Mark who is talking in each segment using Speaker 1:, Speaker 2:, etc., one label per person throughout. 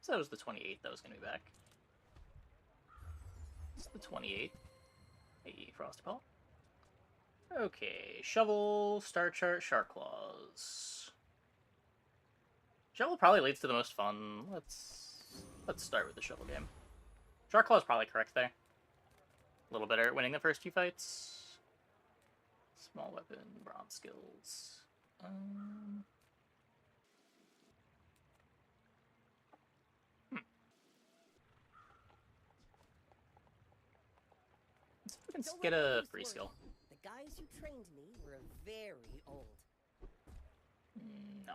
Speaker 1: So that was the 28th that was going to be back. It's the 28th. Hey, Frosty Paw. Okay, shovel, star chart, shark claws. Shovel probably leads to the most fun. Let's start with the shovel game. Shark claw is probably correct there. A little better at winning the first few fights. Small weapon, bronze skills. Let's see if we can get a free skill.
Speaker 2: The guys who trained me were very old.
Speaker 1: No.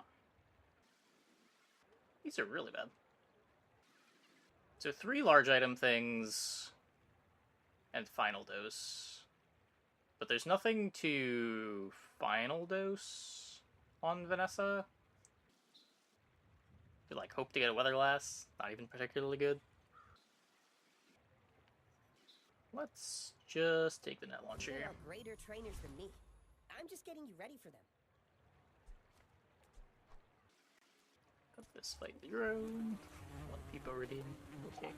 Speaker 1: These are really bad. So 3 large item things and final dose. But there's nothing to final dose on Vanessa. You like hope to get a weather glass, not even particularly good. Let's just take the net launcher.
Speaker 2: They are greater trainers than me. I'm just getting you ready for them.
Speaker 1: Got this fight the drone. What people redeem. Okay.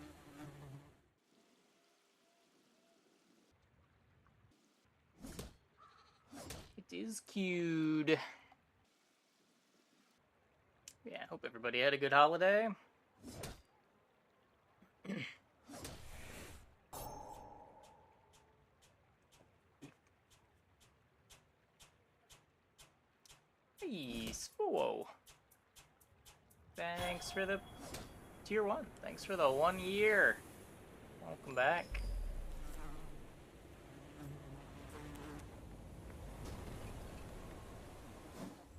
Speaker 1: It is cute. Yeah, hope everybody had a good holiday. Hey, Spoo. Thanks for the tier 1. Thanks for the 1 year. Welcome back.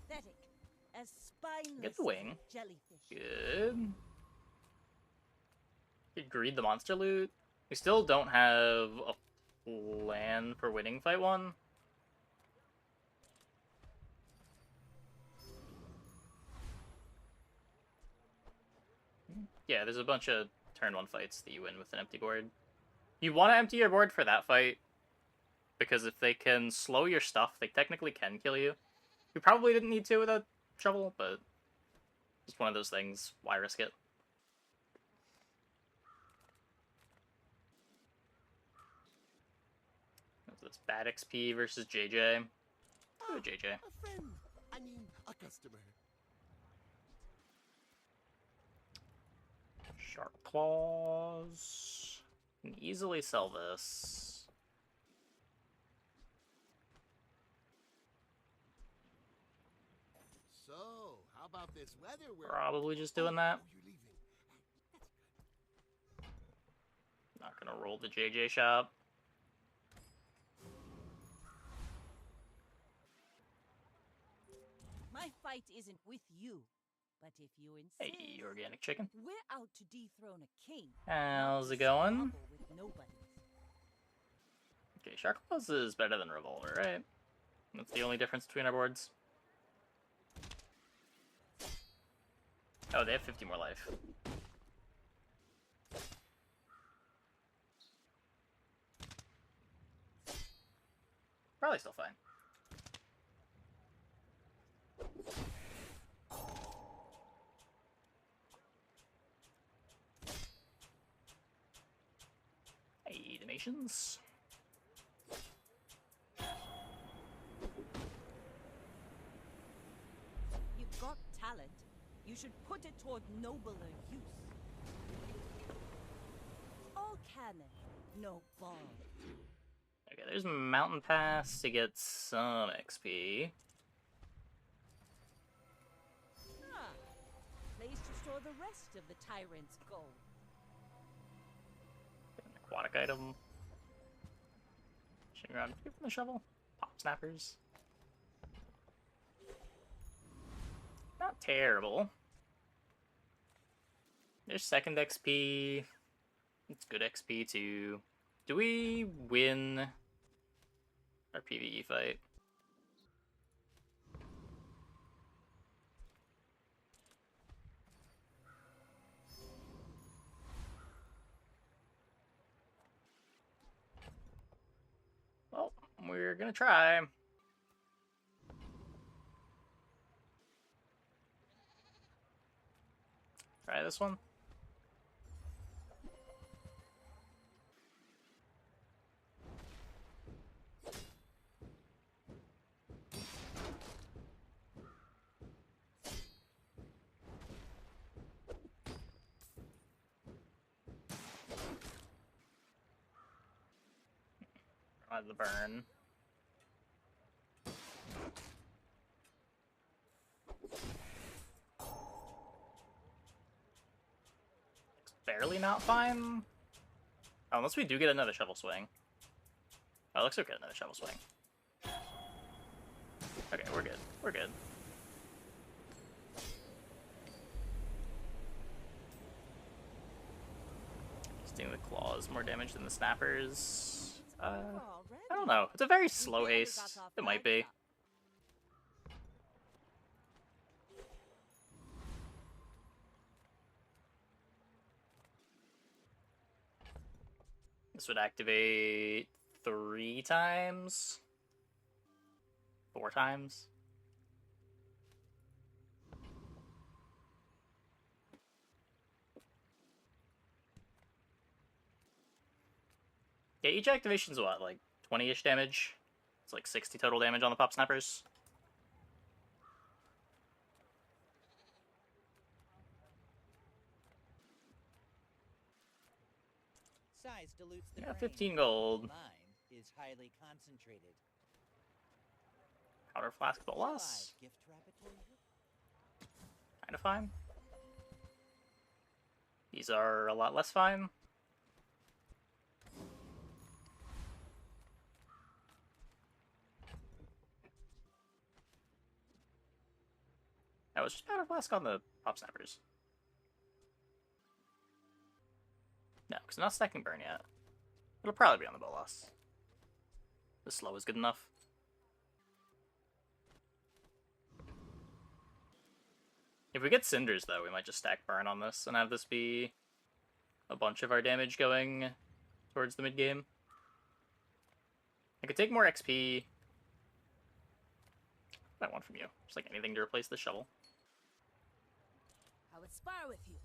Speaker 2: Pathetic. As spineless
Speaker 1: Get the wing.
Speaker 2: as a jellyfish.
Speaker 1: Good. Could greed the monster loot. We still don't have a plan for winning fight 1. Yeah, there's a bunch of turn 1 fights that you win with an empty board. You want to empty your board for that fight, because if they can slow your stuff, they technically can kill you. You probably didn't need to with a shovel, but it's one of those things. Why risk it? That's bad XP versus JJ. Go to JJ.
Speaker 3: A friend. I mean, a customer.
Speaker 1: Shark claws. Can easily sell this.
Speaker 3: So, how about this weather?
Speaker 1: Probably just doing that.
Speaker 3: Oh, you're leaving.
Speaker 1: Not gonna roll the JJ shop.
Speaker 2: My fight isn't with you, but if you insist,
Speaker 1: Hey, organic chicken.
Speaker 2: we're out to dethrone a king.
Speaker 1: How's it going?
Speaker 2: With nobody.
Speaker 1: Okay, Shark Claws is better than Revolver, right? That's the only difference between our boards. Oh, they have 50 more life. Probably still fine. Hey, donations.
Speaker 2: You've got talent. You should put it toward nobler use. All cannon, no ball.
Speaker 1: Okay, there's Mountain Pass to get some XP.
Speaker 2: Ah, place to store the rest of the tyrant's gold.
Speaker 1: Get an aquatic item. Shing around from the shovel. Pop snappers. Not terrible. There's second XP. It's good XP too. Do we win our PvE fight? Well, we're gonna try. Try this one. the burn. It's barely not fine. Oh, unless we do get another shovel swing. Oh, looks like we get another shovel swing. Okay, we're good. We're good. Just doing the claws more damage than the snappers. I don't know. It's a very slow haste. It might be. This would activate 3 times? 4 times? Yeah, each activation's what, like 20-ish damage? It's like 60 total damage on the pop snappers.
Speaker 4: Size dilutes the
Speaker 1: Yeah,
Speaker 4: brain.
Speaker 1: 15 gold.
Speaker 4: Mind is highly concentrated.
Speaker 1: Powder flask bolas.
Speaker 4: Gift wrap it for you?
Speaker 1: Kinda fine. These are a lot less fine. That was just powder flask on the pop snappers. No, because I'm not stacking burn yet. It'll probably be on the bolas. The slow is good enough. If we get cinders, though, we might just stack burn on this and have this be a bunch of our damage going towards the mid-game. I could take more XP. I want from you. Just like anything to replace the shovel.
Speaker 2: I would spar with you,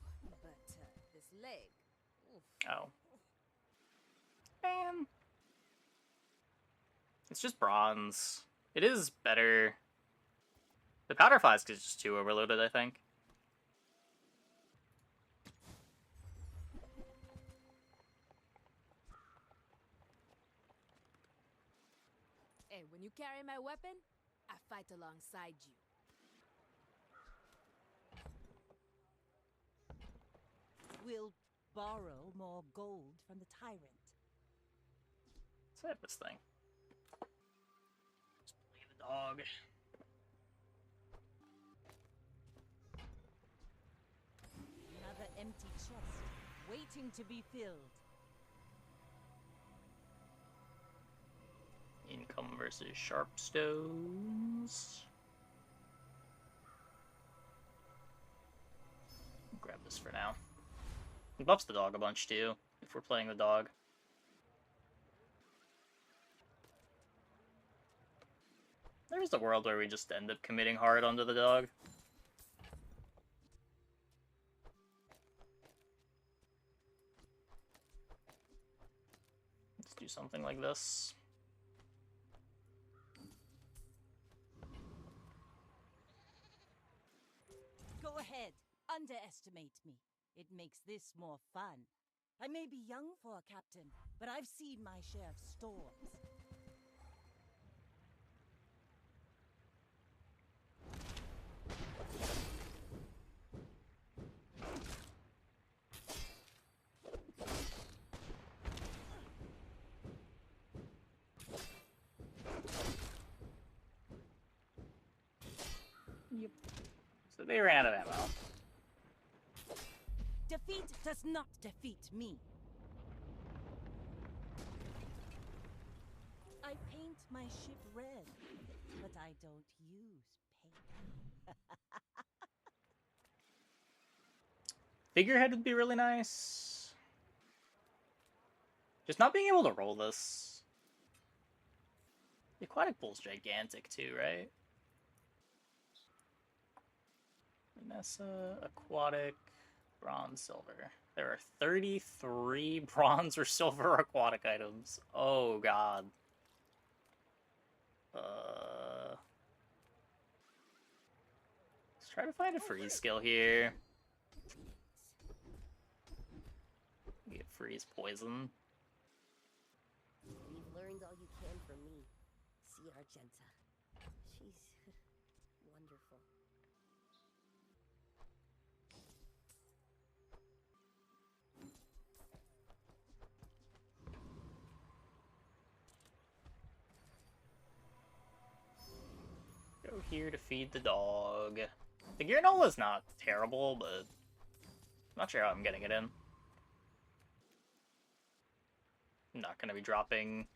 Speaker 2: but this leg. Oof.
Speaker 1: Oh. Man. It's just bronze. It is better. The powder flask is just too overloaded, I think.
Speaker 2: Hey, when you carry my weapon, I fight alongside you. We'll borrow more gold from the tyrant.
Speaker 1: Let's have this thing. Just play the dog.
Speaker 2: Another empty chest, waiting to be filled.
Speaker 1: Income versus Sharpstones. Grab this for now. It buffs the dog a bunch too, if we're playing the dog. There's a world where we just end up committing hard onto the dog. Let's do something like this.
Speaker 2: Go ahead, underestimate me. It makes this more fun. I may be young for a captain, but I've seen my share of storms.
Speaker 1: Yep. So they ran out of ammo.
Speaker 2: Defeat does not defeat me. I paint my ship red, but I don't use paint.
Speaker 1: Figurehead would be really nice. Just not being able to roll this. The aquatic bull's gigantic too, right? Vanessa, aquatic, bronze, silver. There are 33 bronze or silver aquatic items. Oh god. Let's try to find a freeze skill here. Get freeze poison.
Speaker 5: learned all you can from me. See Argenta. She's wonderful.
Speaker 1: Go here to feed the dog. The Gearnola is not terrible, but I'm not sure how I'm getting it in. I'm not going to be dropping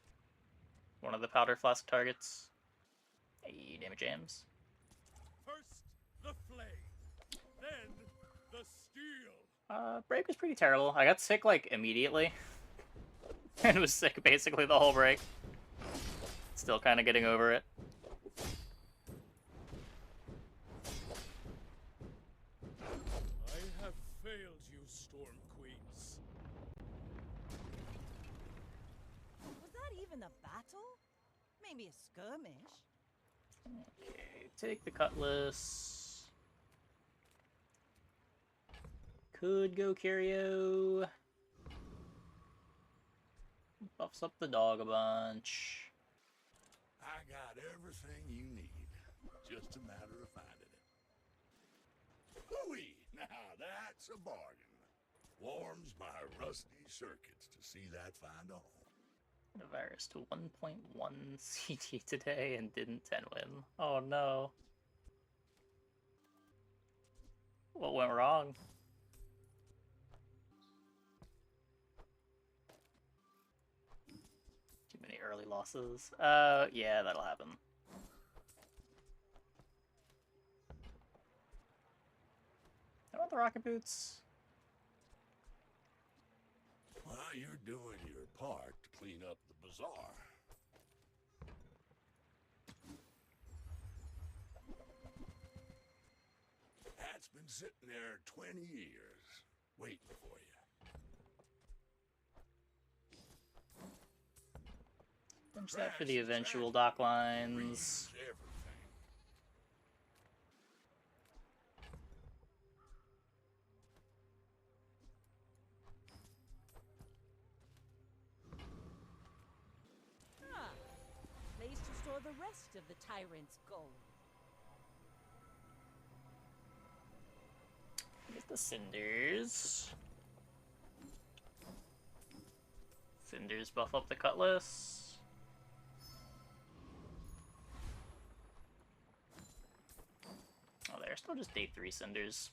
Speaker 1: one of the powder flask targets. Hey, damage jams.
Speaker 6: First, the flame, then the steel.
Speaker 1: Break was pretty terrible. I got sick, like, immediately. And was sick basically the whole break. Still kind of getting over it.
Speaker 6: I have failed you, Storm Queens.
Speaker 2: Was that even a battle? Maybe a skirmish?
Speaker 1: Okay, take the cutlass. Could go Curio. Buffs up the dog a bunch.
Speaker 7: I got everything you need. Just a matter of finding it. Hooey! Now that's a bargain. Warms my rusty circuits to see that find a home.
Speaker 1: The virus to 1.1 CT today and didn't 10 win. Oh no. What went wrong? Too many early losses. Yeah, that'll happen. I want the rocket boots.
Speaker 7: While you're doing your part to clean up the bazaar. That's been sitting there 20 years, waiting for you.
Speaker 1: Punch that for the eventual dock lines.
Speaker 7: Everything.
Speaker 2: Ah, place to store the rest of the tyrant's gold.
Speaker 1: Get the cinders. Cinders buff up the cutlass. Oh, they're still just day 3 cinders.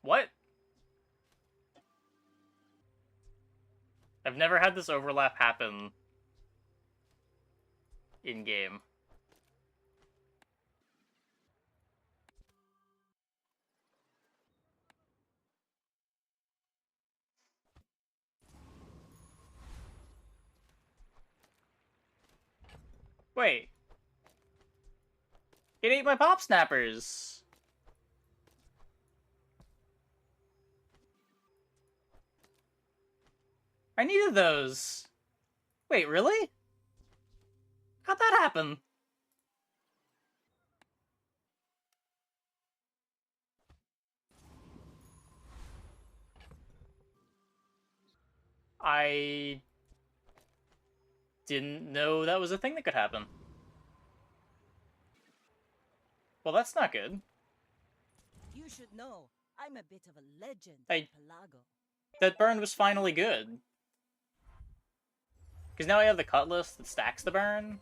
Speaker 1: What? I've never had this overlap happen in-game. Wait. It ate my pop snappers. I needed those. Wait, really? How'd that happen? I didn't know that was a thing that could happen. Well, that's not good.
Speaker 2: You should know, I'm a bit of a legend
Speaker 1: I-
Speaker 2: in Pelago.
Speaker 1: That burn was finally good. Because now I have the cutlass that stacks the burn.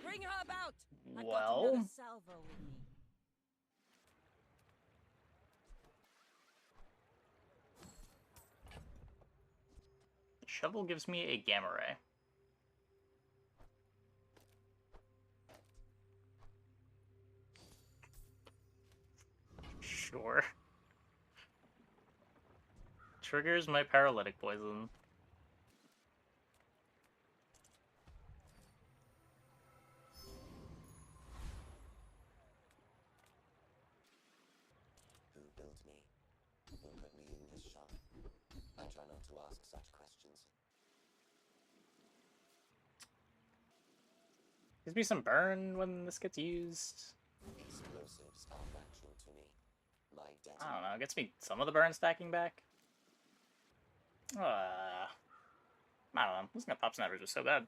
Speaker 2: Bring her about! I've got
Speaker 1: Well,
Speaker 2: another salvo with me.
Speaker 1: the shovel gives me a gamma ray. Sure. Triggers my paralytic poison.
Speaker 8: Who built me? Who put me in this shop? I tried
Speaker 1: Gives me some burn when this gets used.
Speaker 8: Explosives are natural to me. My
Speaker 1: I don't know, it gets me some of the burn stacking back. I don't know, losing at pop snappers was so bad.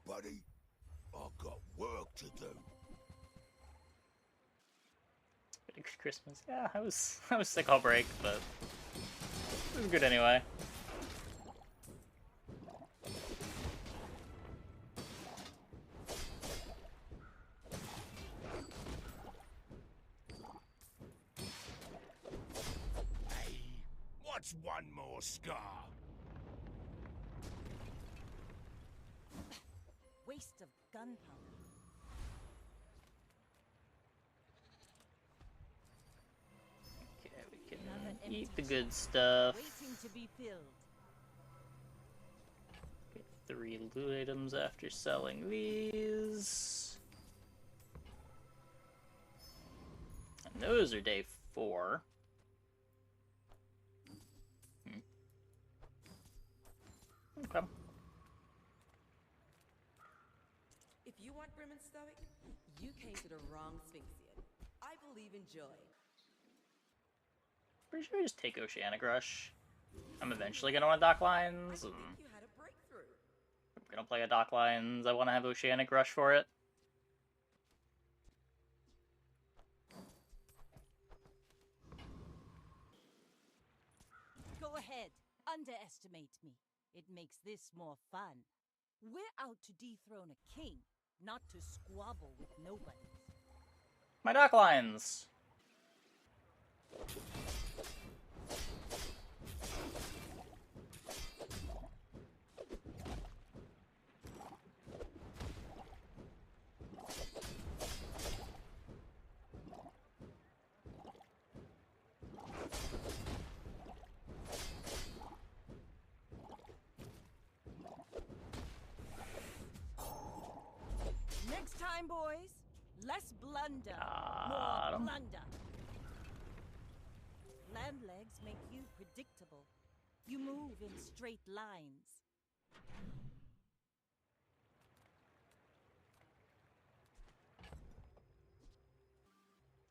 Speaker 7: Buddy, I've got work to do.
Speaker 1: Good Christmas. Yeah, I was sick all break, but it was good anyway.
Speaker 7: Hey, what's one more scar?
Speaker 2: Waste of gunpowder.
Speaker 1: Okay, we can
Speaker 2: Another
Speaker 1: eat
Speaker 2: empty
Speaker 1: the good
Speaker 2: chest,
Speaker 1: stuff.
Speaker 2: waiting to be filled.
Speaker 1: Get 3 loot items after selling these. And those are day 4. Okay.
Speaker 9: If you want brim and stoic, you came to the wrong Sphinxian. I believe in joy.
Speaker 1: Pretty sure I just take Oceanic Rush. I'm eventually gonna want Dock Lines,
Speaker 9: I
Speaker 1: and
Speaker 9: think you had a breakthrough.
Speaker 1: I'm gonna play a Dock Lines. I want to have Oceanic Rush for it.
Speaker 2: Go ahead, underestimate me. It makes this more fun. We're out to dethrone a king, not to squabble with nobody.
Speaker 1: My Dock Lines!
Speaker 2: Next time, boys, less blunder,
Speaker 1: Got 'em.
Speaker 2: more blunder. Land legs make you predictable. You move in straight lines.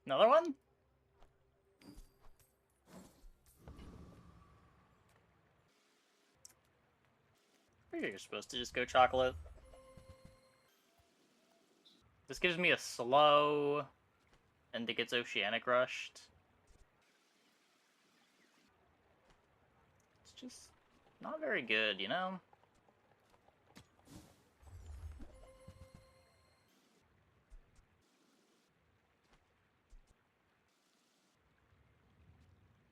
Speaker 1: Another one? Pretty sure you're supposed to just go chocolate. This gives me a slow, and it gets Oceanic Rushed. It's just not very good, you know?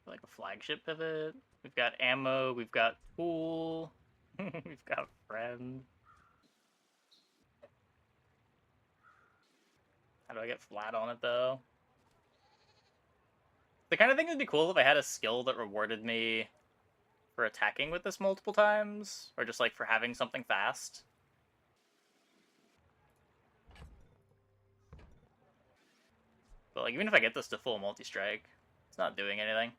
Speaker 1: Like a flagship pivot. We've got ammo, we've got pool, we've got friend. How do I get flat on it though? The kind of thing would be cool if I had a skill that rewarded me for attacking with this multiple times, or just like for having something fast. But like even if I get this to full multi-strike, it's not doing anything.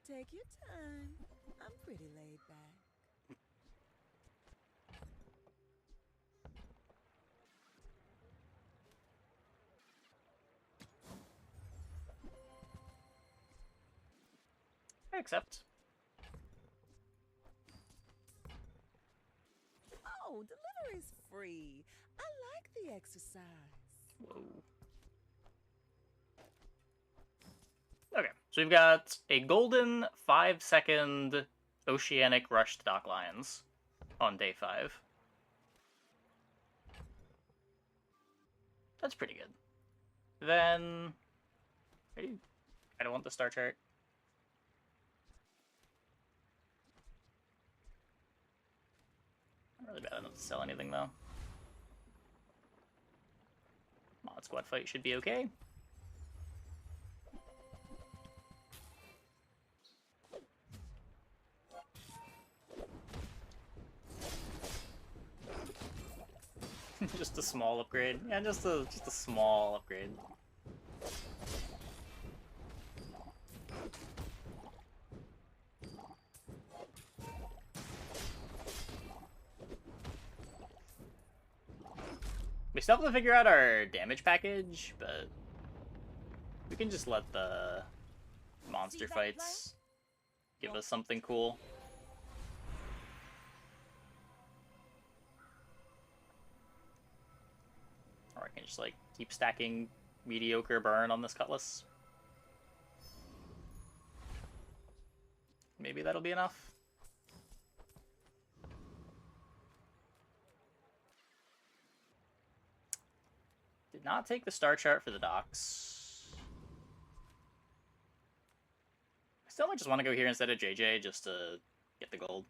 Speaker 9: Take your time. I'm pretty laid back.
Speaker 1: I accept.
Speaker 9: Oh, delivery's free. I like the exercise.
Speaker 1: Whoa. Okay, so we've got a golden 5-second Oceanic Rush to Dock Lines on day 5. That's pretty good. Then I don't want the star chart. Not really bad enough to sell anything though. Mod squad fight should be okay. Just Just a small upgrade. Yeah, just a small upgrade. We still have to figure out our damage package, but we can just let the monster fights give us something cool. Or I can just like keep stacking mediocre burn on this cutlass. Maybe that'll be enough. Did not take the star chart for the docks. I still might just want to go here instead of JJ just to get the gold.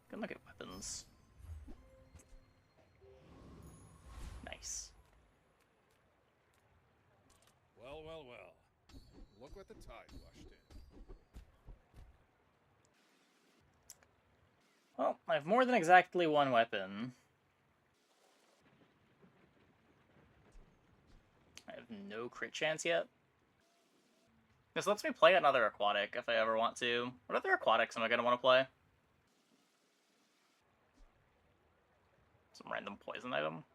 Speaker 1: Go look at weapons. Nice.
Speaker 6: Well, well, well. Look what the tide rushed in.
Speaker 1: Well, I have more than exactly one weapon. I have no crit chance yet. This lets me play another aquatic if I ever want to. What other aquatics am I going to want to play? Some random poison item?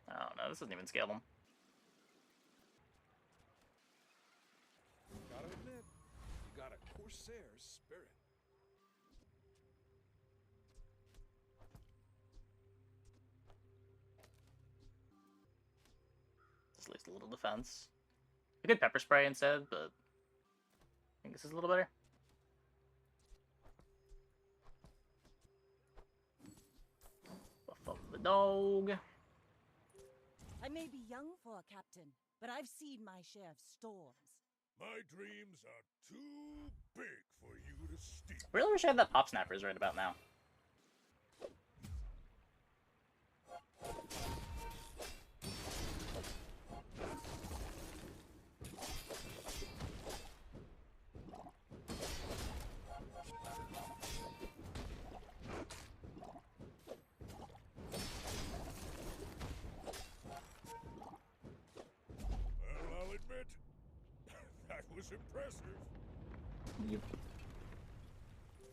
Speaker 1: I don't know, this doesn't even scale them.
Speaker 6: Gotta admit, you got a Corsair's spirit.
Speaker 1: Just leaves a little defense. I could pepper spray instead, but I think this is a little better. Buff up the dog.
Speaker 2: I may be young for a captain, but I've seen my share of storms.
Speaker 6: My dreams are too big for you to steal.
Speaker 1: I really wish I had that pop snappers right about now.
Speaker 6: Well, I'll admit, that was impressive.
Speaker 1: Yep.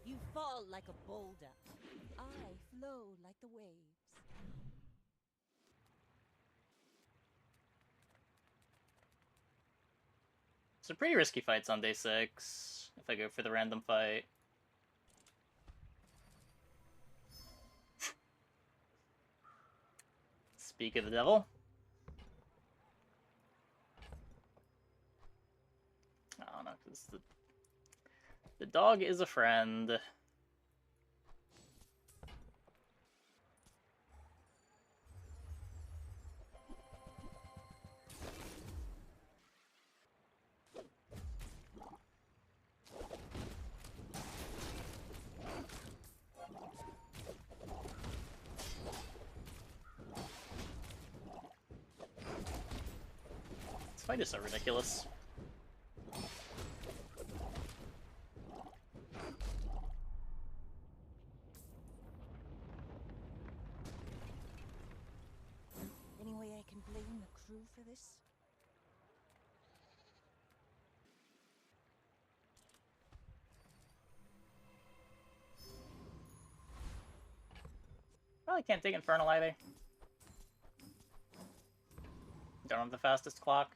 Speaker 2: You fall like a boulder. I flow like the waves.
Speaker 1: So pretty risky fights on day 6, if I go for the random fight. Speak of the devil. I don't know, because the dog is a friend. This fight is so ridiculous.
Speaker 2: Any way I can blame the crew for this?
Speaker 1: Probably can't take Infernal either. Don't have the fastest clock.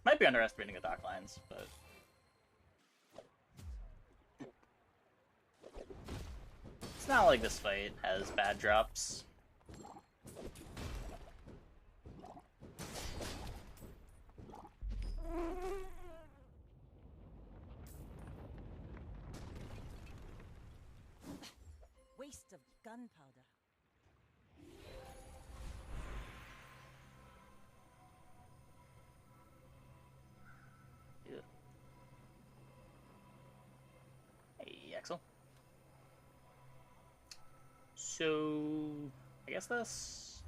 Speaker 1: Might be underestimating the dock lines, but... It's not like this fight has bad drops.
Speaker 2: Waste of gunpowder.
Speaker 1: Yeah. Hey, Axel. So, I guess this...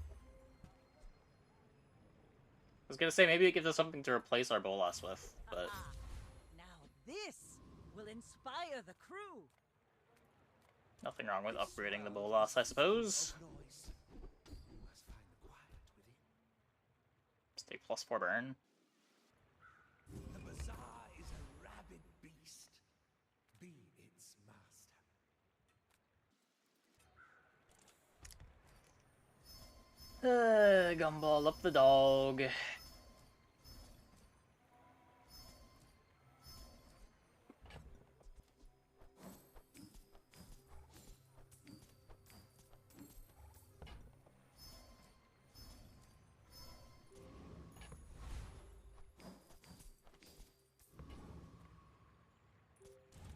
Speaker 1: I was gonna say, maybe it gives us something to replace our Bolas with, but...
Speaker 2: Now this will inspire the crew.
Speaker 1: Nothing wrong with upgrading the bolas, I suppose.
Speaker 3: Noise. We must find the quiet within.
Speaker 1: Stay +4 burn.
Speaker 6: The Bazaar is a rabid beast. Be its master.
Speaker 1: Gumball up the dog.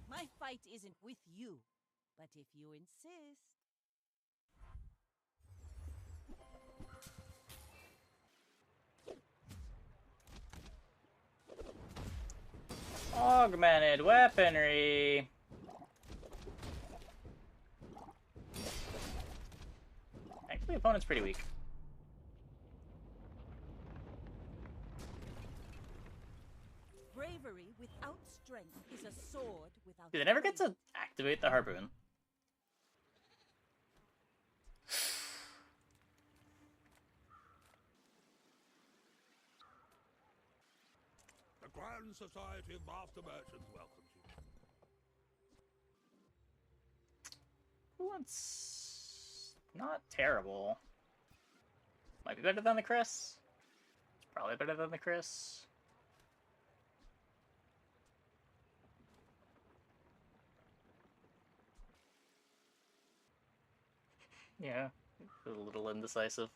Speaker 2: My fight isn't with you, but if you insist.
Speaker 1: Augmented weaponry. Actually, opponent's pretty weak.
Speaker 2: Bravery without strength is a sword without.
Speaker 1: Do they never get
Speaker 2: blade.
Speaker 1: to activate the harpoon?
Speaker 6: The Grand Society of Master Merchants welcomes you.
Speaker 1: It's not terrible. Might be better than the Chris. It's probably better than the Chris. Yeah, a little indecisive.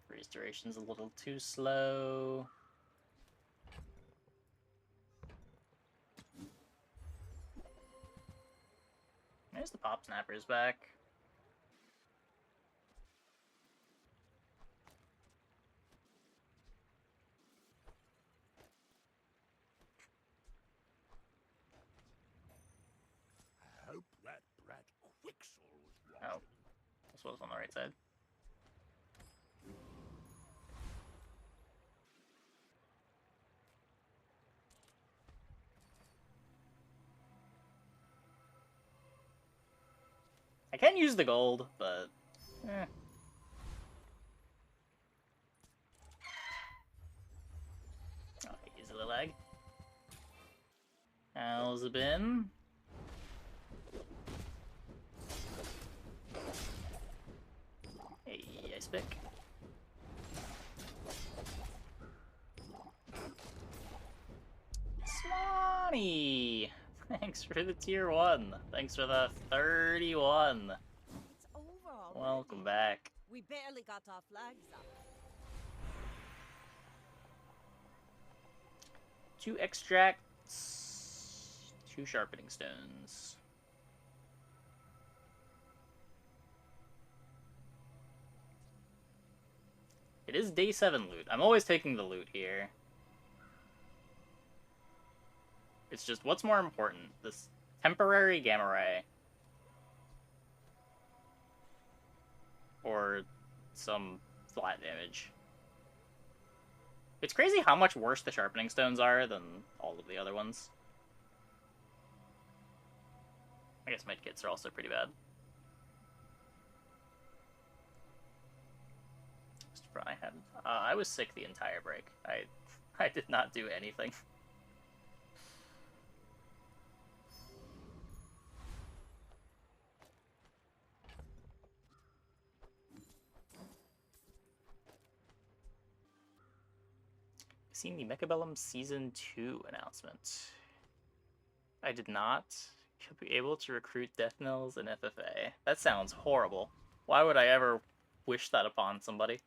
Speaker 1: Freeze duration's a little too slow. There's the pop snappers back.
Speaker 6: I hope that brat Quixel was
Speaker 1: Oh,
Speaker 6: watching.
Speaker 1: this was on the right side. I can use the gold, but Oh, easily lag. How's it been? Hey, ice pick. Swanee! Thanks for the tier 1. Thanks for the 31.
Speaker 2: It's over already.
Speaker 1: Welcome back.
Speaker 2: We barely got our flags up.
Speaker 1: 2 extracts, 2 sharpening stones. It is day 7 loot. I'm always taking the loot here. It's just, what's more important? This temporary gamma ray, or some flat damage? It's crazy how much worse the sharpening stones are than all of the other ones. I guess medkits are also pretty bad. I was sick the entire break. I did not do anything. Seen the Mechabellum Season 2 announcement. I did not. You'll be able to recruit Death Knells and FFA. That sounds horrible. Why would I ever wish that upon somebody?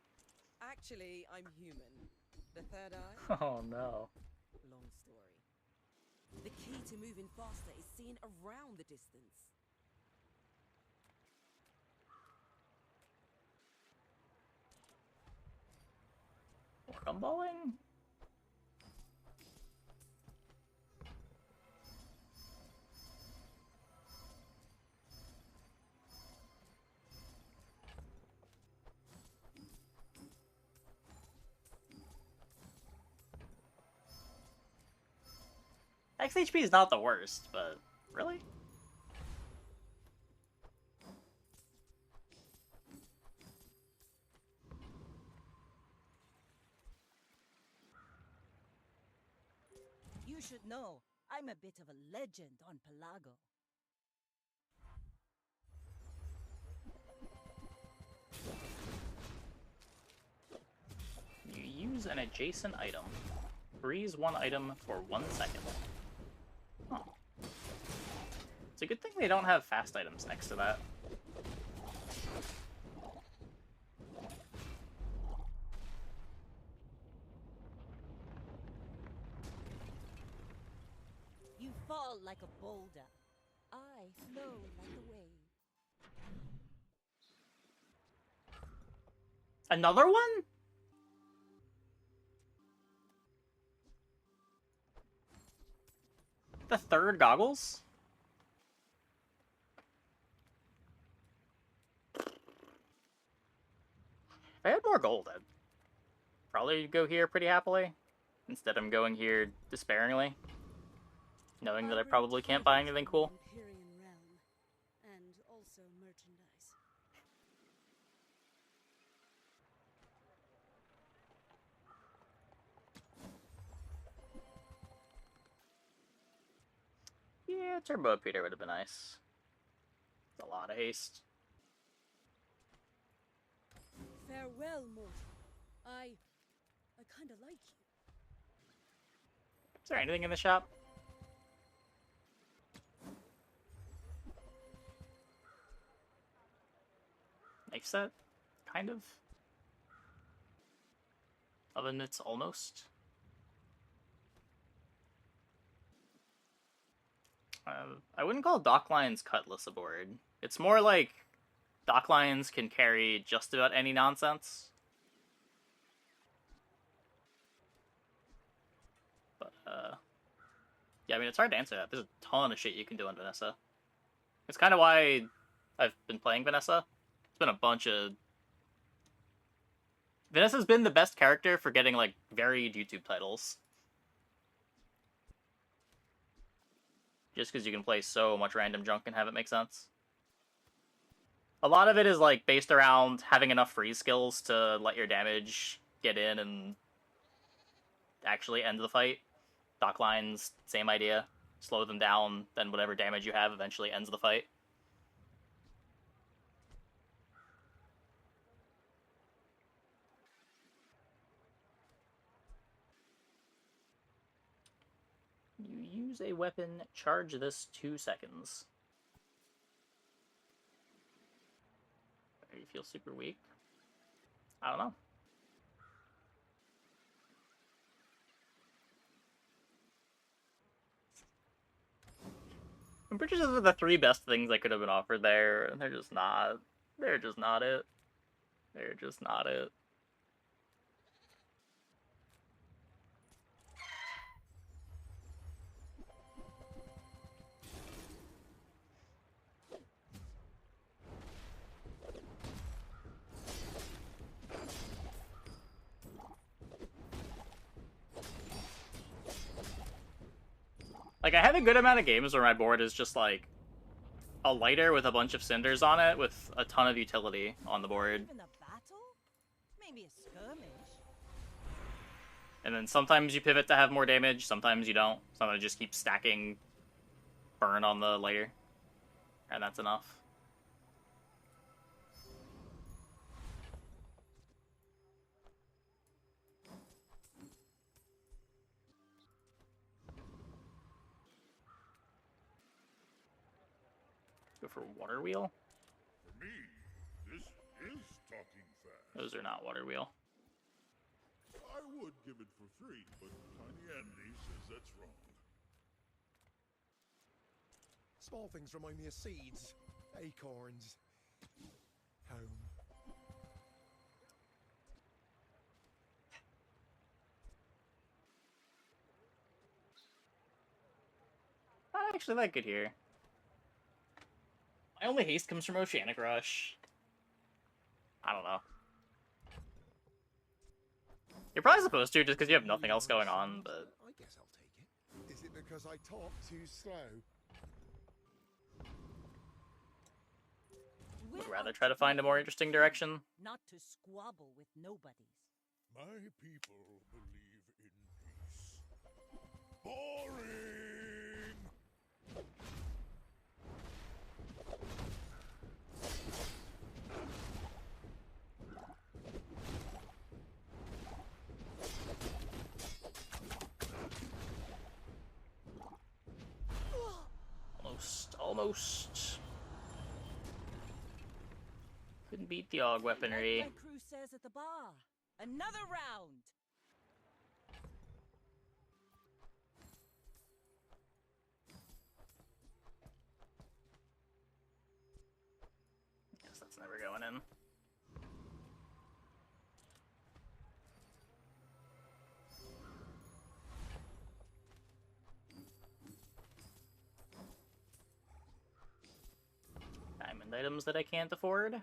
Speaker 9: Actually, I'm human. The third eye?
Speaker 1: Oh no.
Speaker 9: Long story. The key to moving faster is seeing around the distance.
Speaker 1: Crumbling? XHP is not the worst, but really?
Speaker 2: You should know, I'm a bit of a legend on Pelago.
Speaker 1: You use an adjacent item. Freeze one item for 1 second. Oh. It's a good thing they don't have fast items next to that.
Speaker 2: You fall like a boulder. I flow like a wave.
Speaker 1: Another one? The third goggles? If I had more gold, I'd probably go here pretty happily. Instead, I'm going here despairingly, knowing that I probably can't buy anything cool.
Speaker 5: Empyrean realm, and also merchandise.
Speaker 1: Yeah, Turbo Peter would have been nice. It's a lot of haste.
Speaker 5: Farewell, mortal. I kinda like you.
Speaker 1: Is there anything in the shop? Knife set? Kind of. Oven mitts almost. I wouldn't call Docklines Cutlass a board. It's more like Docklines can carry just about any nonsense. But, yeah, I mean, it's hard to answer that. There's a ton of shit you can do on Vanessa. It's kind of why I've been playing Vanessa. It's been a bunch of... Vanessa's been the best character for getting, like, varied YouTube titles. Just because you can play so much random junk and have it make sense. A lot of it is, like, based around having enough freeze skills to let your damage get in and actually end the fight. Docklines, same idea. Slow them down, then whatever damage you have eventually ends the fight. You use a weapon, charge this 2 seconds. You feel super weak? I don't know. I'm pretty sure those are the 3 best things that could have been offered there, and they're just not. They're just not it. They're just not it. Like, I have a good amount of games where my board is just, like, a lighter with a bunch of cinders on it with a ton of utility on the board.
Speaker 2: Even a battle? Maybe a skirmish.
Speaker 1: And then sometimes you pivot to have more damage, sometimes you don't. Sometimes you just keep stacking burn on the lighter. And that's enough. Go for water wheel.
Speaker 6: For me, this is talking fast.
Speaker 1: Those are not water wheel.
Speaker 6: I would give it for free, but Tiny Andy says that's wrong.
Speaker 3: Small things remind me of seeds, acorns, home.
Speaker 1: I actually like it here. My only haste comes from Oceanic Rush. I don't know. You're probably supposed to, just because you have nothing else going on, but...
Speaker 3: I guess I'll take it. Is it the because I talk too slow.
Speaker 1: Would rather try to find a more interesting direction.
Speaker 2: Not to squabble with nobodies.
Speaker 6: My people believe in peace. Boring!
Speaker 1: Almost. Couldn't beat the AUG weaponry.
Speaker 2: Like my crew says at the bar. Another round.
Speaker 1: Guess that's never going in. Diamond items that I can't afford.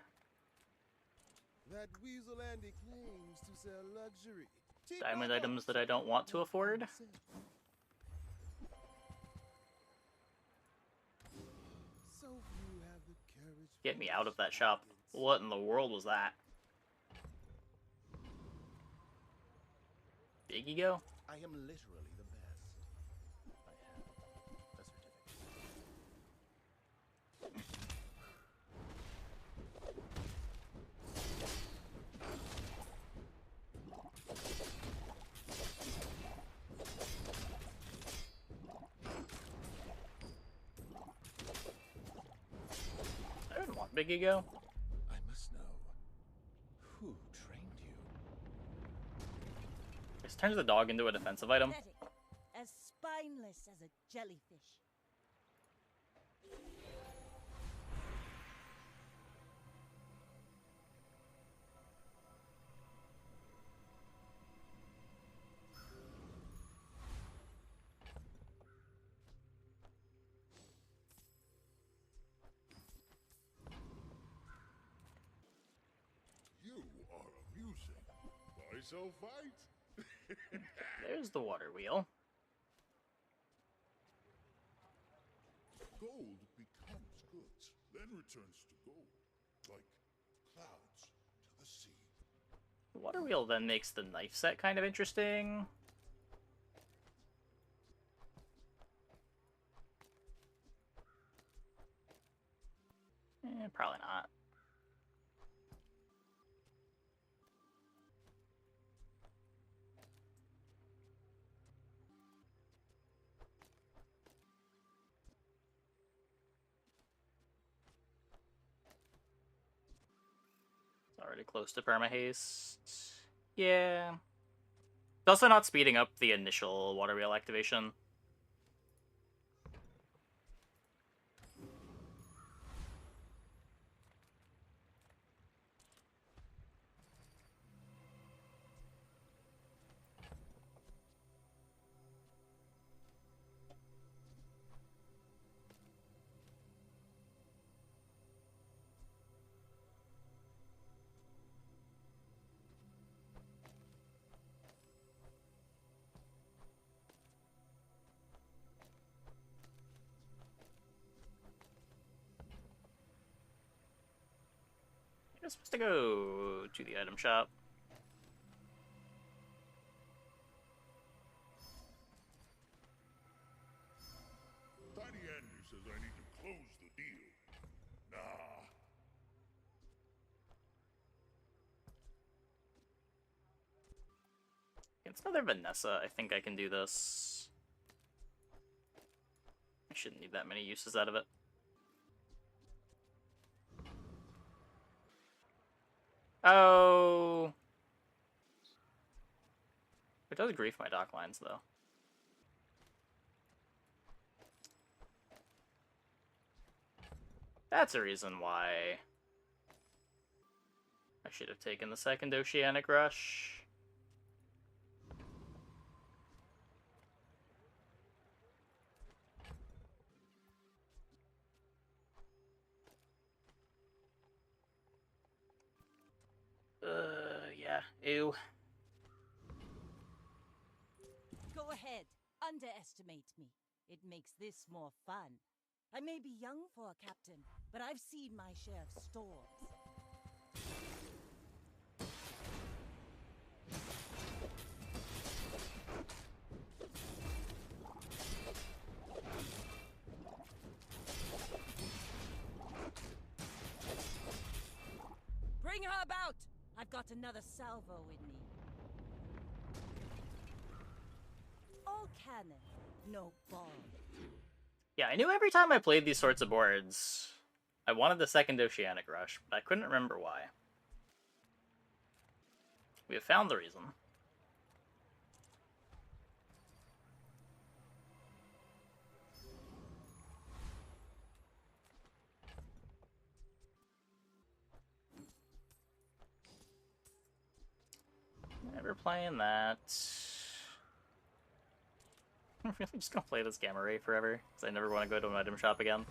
Speaker 3: That weasel Andy claims to sell luxury.
Speaker 1: Diamond items that I don't want to afford.
Speaker 3: So few have the courage.
Speaker 1: Get me out of that shop. What in the world was that? Big ego?
Speaker 3: I am literally the best. I have a certificate.
Speaker 1: I didn't want big ego.
Speaker 3: I must know who trained you.
Speaker 1: This turns the dog into a defensive item.
Speaker 2: Pathetic. As spineless as a jellyfish.
Speaker 6: You are amusing. Why so fight?
Speaker 1: There's the water wheel.
Speaker 6: Gold becomes goods, then returns to gold, like clouds to the sea.
Speaker 1: The water wheel then makes the knife set kind of interesting. Probably not. It's already close to perma-haste. Yeah. It's also not speeding up the initial water wheel activation. You're supposed to go to the item shop.
Speaker 6: Tiny Andy says I need to close the deal. Nah.
Speaker 1: Against another Vanessa, I think I can do this. I shouldn't need that many uses out of it. Oh. It does grief my dock lines, though. That's a reason why I should have taken the second Oceanic Rush. Yeah, ew.
Speaker 2: Go ahead. Underestimate me. It makes this more fun. I may be young for a captain, but I've seen my share of storms. Bring her about! I've got another salvo in me. All cannon, no ball.
Speaker 1: Yeah, I knew every time I played these sorts of boards, I wanted the second Oceanic Rush, but I couldn't remember why. We have found the reason. Never playing that. I'm really just gonna play this Gamma Ray forever, because I never want to go to an item shop again.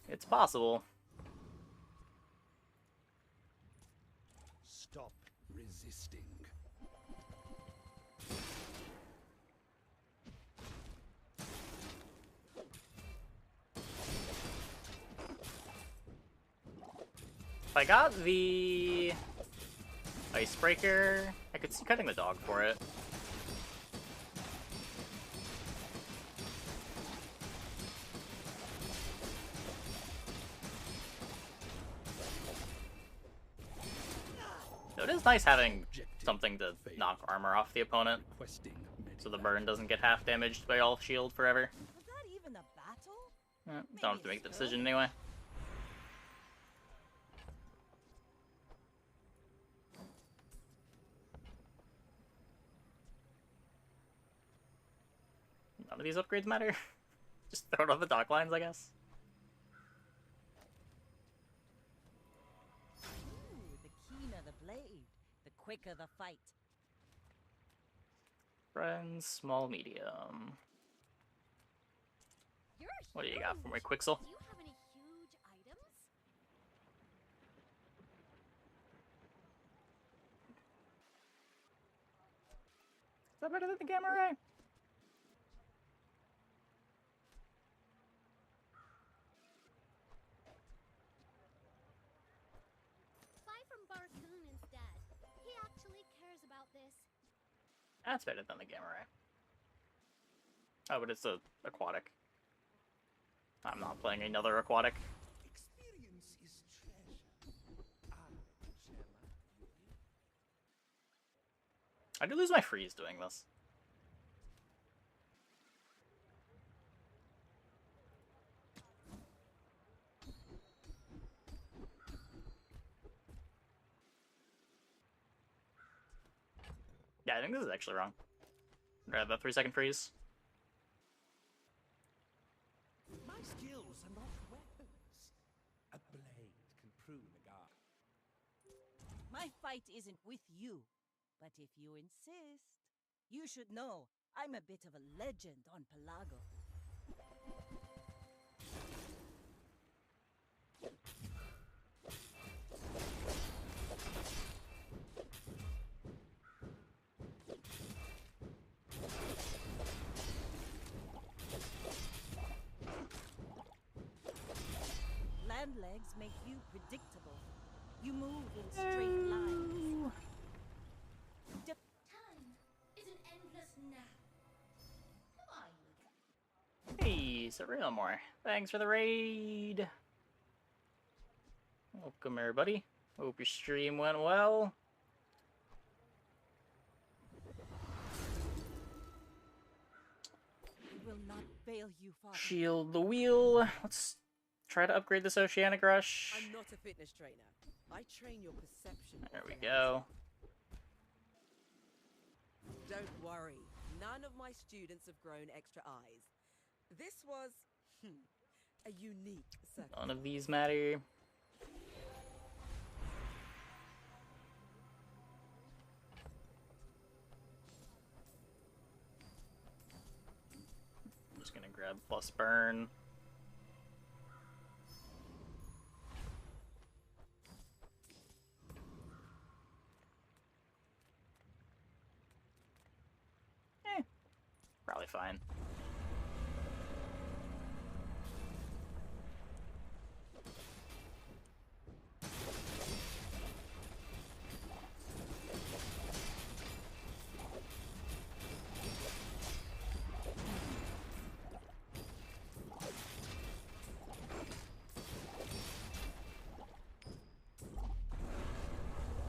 Speaker 1: It's possible.
Speaker 3: Stop resisting.
Speaker 1: If I got the Icebreaker, I could see cutting the dog for it. So it is nice having something to knock armor off the opponent, so the burn doesn't get half damaged by all shield forever.
Speaker 2: Was that even a battle?
Speaker 1: Don't have to make the decision anyway. None of these upgrades matter. Just throw it on the dock lines, I guess.
Speaker 2: Ooh, the keener the blade, the quicker the fight.
Speaker 1: Friends, small, medium.
Speaker 5: You're
Speaker 1: What do you got for me,
Speaker 5: huge.
Speaker 1: Quixel?
Speaker 5: Do you have any huge items?
Speaker 1: Is that better than the Gamma Ray?
Speaker 5: Buy from Barcoon instead. He actually cares about this.
Speaker 1: That's better than the Gamma Ray. Oh, but it's a aquatic. I'm not playing another aquatic.
Speaker 3: Experience is treasure. I share my beauty.
Speaker 1: I do lose my freeze doing this. Yeah, I think this is actually wrong. Rather the 3-second freeze.
Speaker 3: My skills are not weapons. A blade can prune a guard.
Speaker 2: My fight isn't with you, but if you insist, you should know I'm a bit of a legend on Pelago. Land legs make you predictable. You move in straight lines.
Speaker 5: Time is an endless nap. Come on.
Speaker 1: Hey, Cerealmore. Thanks for the raid. Welcome, everybody. Hope your stream went well.
Speaker 2: Will not fail you, Father.
Speaker 1: Shield the wheel. Let's try to upgrade this Oceanic Rush.
Speaker 9: I'm not a fitness trainer. I train your perception. of
Speaker 1: There we
Speaker 9: reality.
Speaker 1: go.
Speaker 9: Don't worry. None of my students have grown extra eyes. This was a unique circumstance.
Speaker 1: None of these matter. I'm just gonna grab plus burn. probably fine.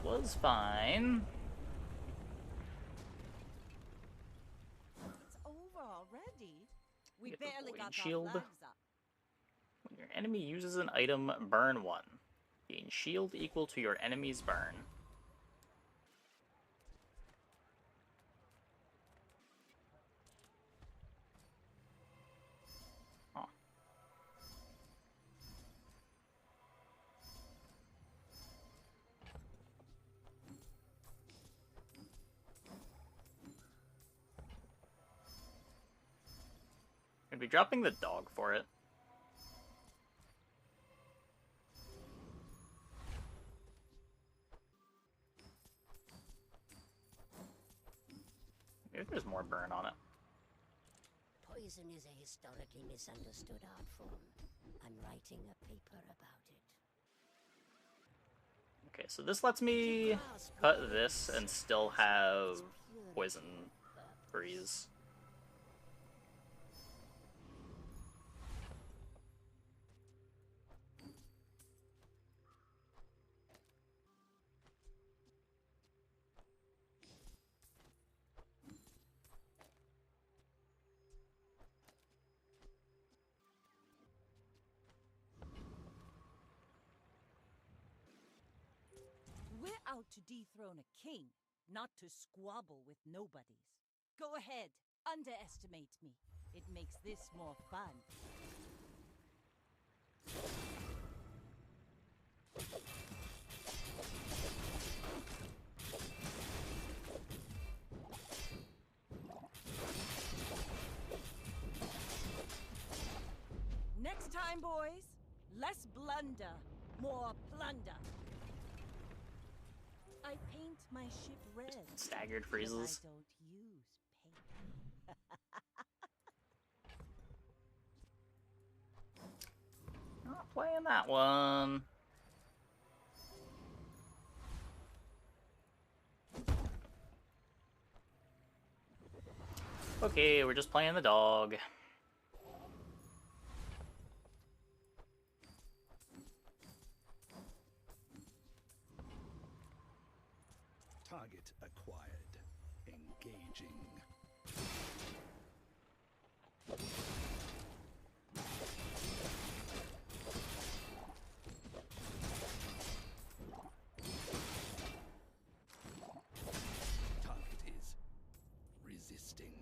Speaker 1: Was fine.
Speaker 2: It's over already. We
Speaker 1: Get the
Speaker 2: barely
Speaker 1: void
Speaker 2: got our
Speaker 1: shield.
Speaker 2: flags up.
Speaker 1: When your enemy uses an item, burn 1. Gain shield equal to your enemy's burn. Huh. I'd be dropping the dog for it. Maybe there's more burn on it.
Speaker 5: Poison is a historically misunderstood art form. I'm writing a paper about it.
Speaker 1: Okay, so this lets me cut this and still have poison breeze.
Speaker 2: We're out to dethrone a king, not to squabble with nobodies. Go ahead, underestimate me. It makes this more fun. Next time, boys, less blunder, more plunder. I paint my ship red.
Speaker 1: Staggered
Speaker 2: but
Speaker 1: freezes.
Speaker 2: I don't use paint.
Speaker 1: Not playing that one. Okay, we're just playing the dog.
Speaker 3: Target acquired. Engaging. Target is resisting.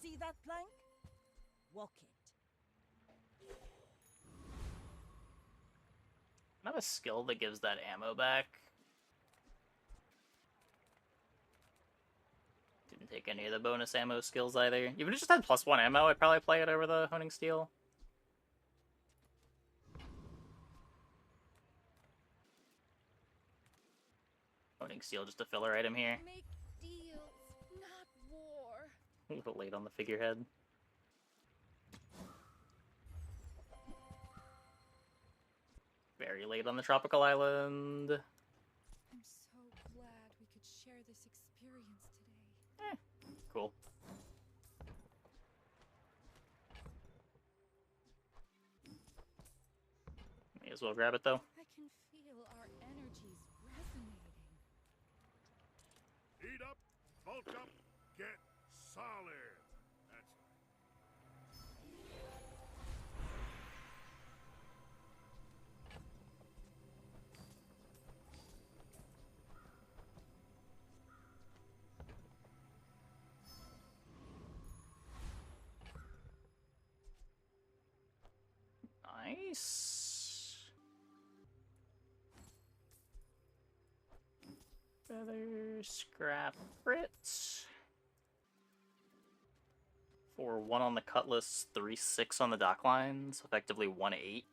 Speaker 2: See that plank? Walk it.
Speaker 1: I have a skill that gives that ammo back. Didn't take any of the bonus ammo skills either. Even if it just had +1 ammo, I'd probably play it over the Honing Steel. Honing Steel, just a filler item here.
Speaker 10: Make deals, not war.
Speaker 1: A little late on the figurehead. Very late on the tropical island.
Speaker 10: I'm so glad we could share this experience today.
Speaker 1: Cool. May as well grab it though.
Speaker 10: I can feel our energies resonating.
Speaker 6: Heat up, bulk up, get solid. That's right.
Speaker 1: Nice. Feather, scrap, Brits. 4-1 on the cutlass, 3-6 on the dock lines, effectively 1-8.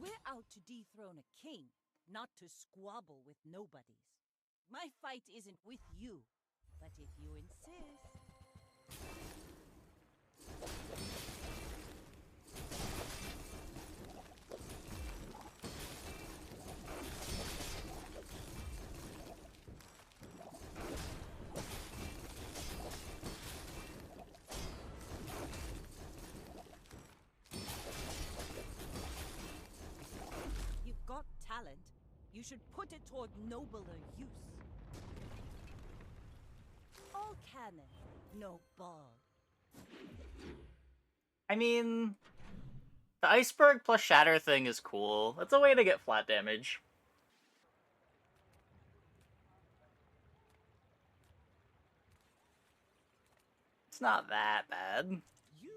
Speaker 2: We're out to dethrone a king, not to squabble with nobodies. My fight isn't with you, but if you insist... You've got talent. You should put it toward nobler use. All cannon, no ball.
Speaker 1: I mean, the iceberg plus shatter thing is cool. That's a way to get flat damage. It's not that bad.
Speaker 3: You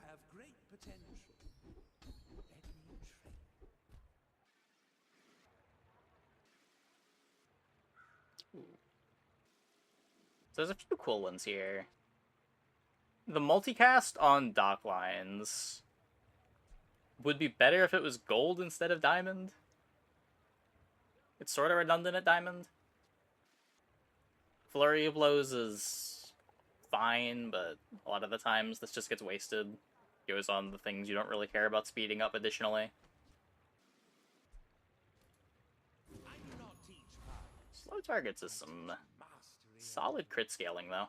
Speaker 3: have great potential. Let me train.
Speaker 1: So there's a few cool ones here. The multicast on dock lines would be better if it was gold instead of diamond. It's sort of redundant at diamond. Flurry of blows is fine, but a lot of the times this just gets wasted. Goes on the things you don't really care about speeding up additionally.
Speaker 3: I do not teach violence.
Speaker 1: Slow targets is some solid crit scaling, though.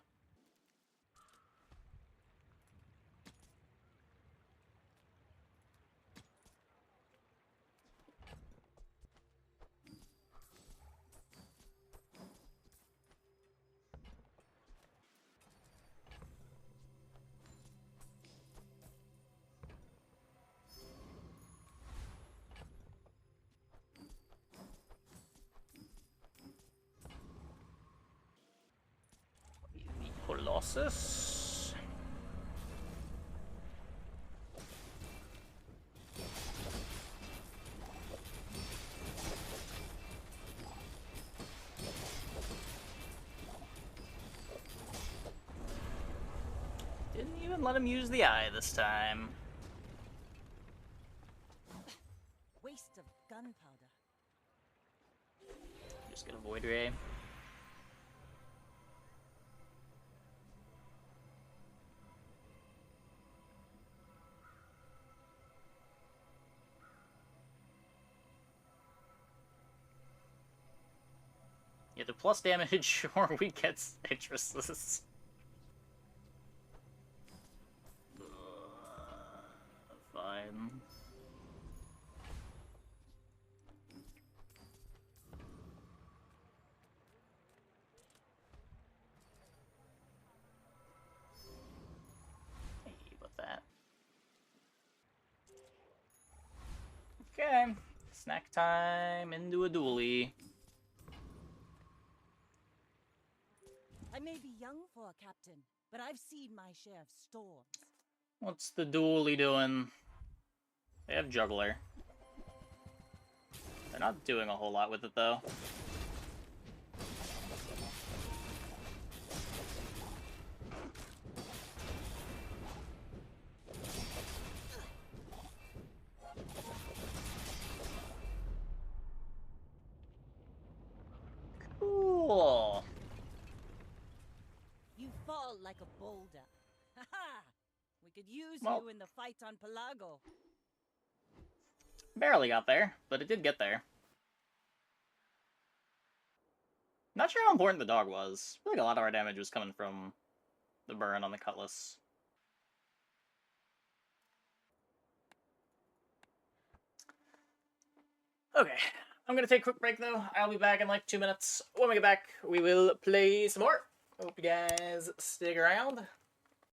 Speaker 1: Colossus. Didn't even let him use the eye this time.
Speaker 2: Waste of gunpowder.
Speaker 1: Just gonna Void Ray. Yeah, the plus damage or we get citruses. Fine. Hey, with that. Okay. Snack time into a dually.
Speaker 2: I may be young for a captain, but I've seen my share of storms.
Speaker 1: What's the dually doing? They have juggler. They're not doing a whole lot with it, though. Cool.
Speaker 2: You fall like a boulder. Ha ha! We could use
Speaker 1: Well,
Speaker 2: you in the fight on Pelago.
Speaker 1: barely got there, but it did get there. Not sure how important the dog was. I feel like a lot of our damage was coming from the burn on the cutlass. Okay, I'm gonna take a quick break though. I'll be back in like 2 minutes. When we get back, we will play some more. Hope you guys stick around.